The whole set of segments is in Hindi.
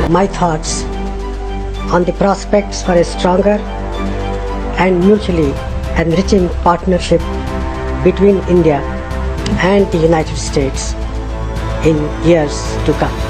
my thoughts on the prospects for a stronger and mutually enriching partnership between India and the United States in years to come.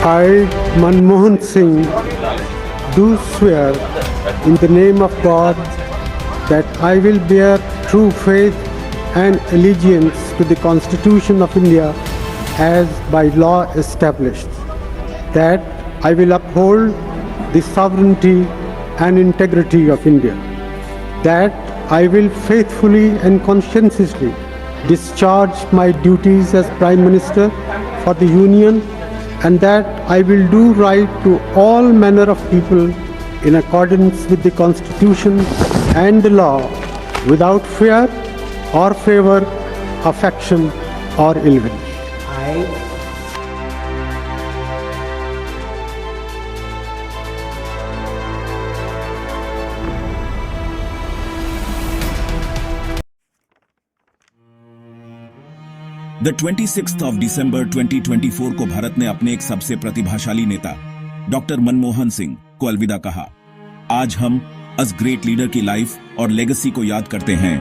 I, Manmohan Singh, do swear in the name of God that I will bear true faith and allegiance to the Constitution of India as by law established, that I will uphold the sovereignty and integrity of India, that I will faithfully and conscientiously discharge my duties as Prime Minister for the Union, and that I will do right to all manner of people in accordance with the Constitution and the law, without fear or favor, affection or ill will. The 26th of December 2024 को भारत ने अपने एक सबसे प्रतिभाशाली नेता डॉक्टर मनमोहन सिंह को अलविदा कहा। आज हम अस ग्रेट लीडर की लाइफ और लेगेसी को याद करते हैं,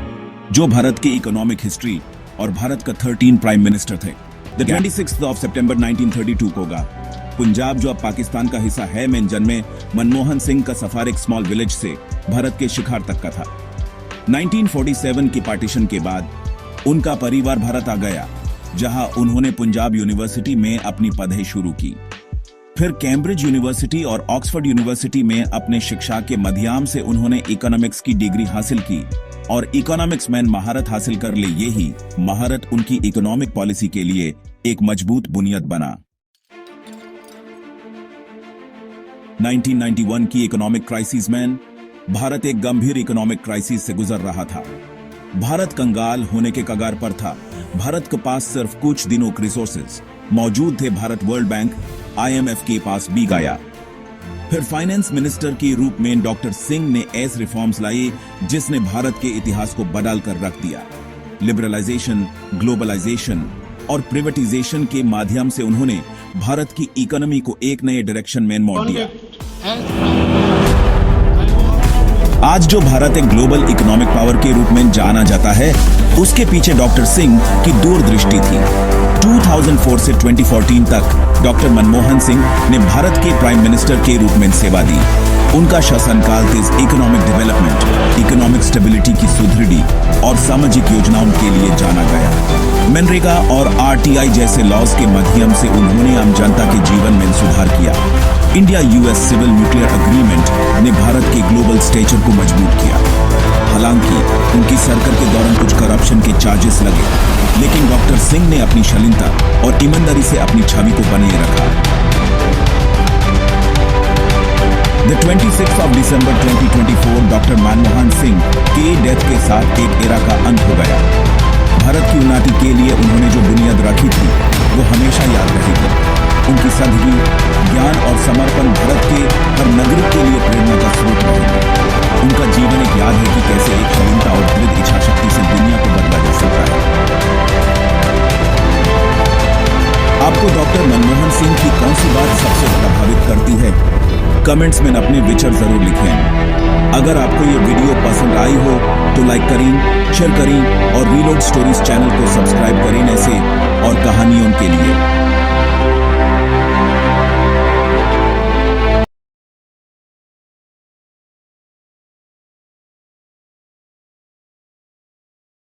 जो भारत की इकोनॉमिक हिस्ट्री और भारत का 13 प्राइम मिनिस्टर थे। द 26th of September 1932 को होगा। पंजाब जो अब पाकिस्तान का हिस्सा है में जन्मे मनमोहन सिंह का सफर एक स्मॉल विलेज से भारत के शिखर तक का था। 1947 की पार्टीशन के बाद उनका परिवार भारत आ गया, जहां उन्होंने पंजाब यूनिवर्सिटी में अपनी पढ़ाई शुरू की। फिर कैम्ब्रिज यूनिवर्सिटी और ऑक्सफोर्ड यूनिवर्सिटी में अपने शिक्षा के माध्यम से उन्होंने इकोनॉमिक्स की डिग्री हासिल की और इकोनॉमिक्स में महारत हासिल कर ली। यही महारत उनकी इकोनॉमिक पॉलिसी के लिए एक मजबूत बुनियाद बना। 1991 की इकोनॉमिक क्राइसिस में भारत एक गंभीर इकोनॉमिक क्राइसिस से गुजर रहा था। भारत कंगाल होने के कगार पर था। भारत के पास सिर्फ कुछ दिनों के रिसोर्सेज मौजूद थे। भारत वर्ल्ड बैंक IMF के पास भी गया। फिर फाइनेंस मिनिस्टर के रूप में डॉक्टर सिंह ने ऐसे रिफॉर्म्स लाए जिसने भारत के इतिहास को बदल कर रख दिया। लिबरलाइजेशन, ग्लोबलाइजेशन और प्राइवेटाइजेशन के माध्यम से उन्होंने भारत की इकोनॉमी को एक नए डायरेक्शन में मोड़ दिया। आज जो भारत एक ग्लोबल इकोनॉमिक पावर के रूप में जाना जाता है, उसके पीछे डॉक्टर सिंह की दूरदृष्टि थी। 2004 से 2014 तक डॉक्टर मनमोहन सिंह ने भारत के प्राइम मिनिस्टर के रूप में सेवा दी। उनका शासनकाल तेज इकोनॉमिक डेवलपमेंट, इकोनॉमिक स्टेबिलिटी की सुदृढ़ी और सामाजिक योजनाओं के लिए जाना गया। मनरेगा और RTI जैसे लॉज के माध्यम से उन्होंने आम जनता के जीवन में सुधार किया। India US civil nuclear agreement ने भारत के ग्लोबल स्टेचर को मजबूत किया। हालांकि उनकी सरकार के दौरान कुछ करप्शन के चार्जेस लगे, लेकिन डॉक्टर सिंह ने अपनी शालीनता और ईमानदारी से अपनी छवि को बनाए रखा। The 26th of December 2024 doctor Manmohan Singh के डेथ के साथ एक एरा का अंत हो गया। भारत की उन्नति के लिए उन्होंने जो बुनियाद रखी थी, वो हमेशा याद रहेगी। उनकी सादगी, ज्ञान और समर्पण भारत के हर नागरिक के लिए प्रेरणा का स्रोत रहेगा। उनका जीवन एक याद है कि कैसे एक शालीनता और दृढ़ इच्छा शक्ति से दुनिया को बदला जा सकता है। आपको डॉक्टर मनमोहन सिंह की कौन सी बात सबसे प्रभावित करती है? कमेंट्स में अपने विचार जरूर लिखें। अगर आपको ये वीडियो पसंद आई हो तो लाइक करें, शेयर करें और रीलोड स्टोरीज चैनल को सब्सक्राइब करें ऐसे और कहानियों के लिए।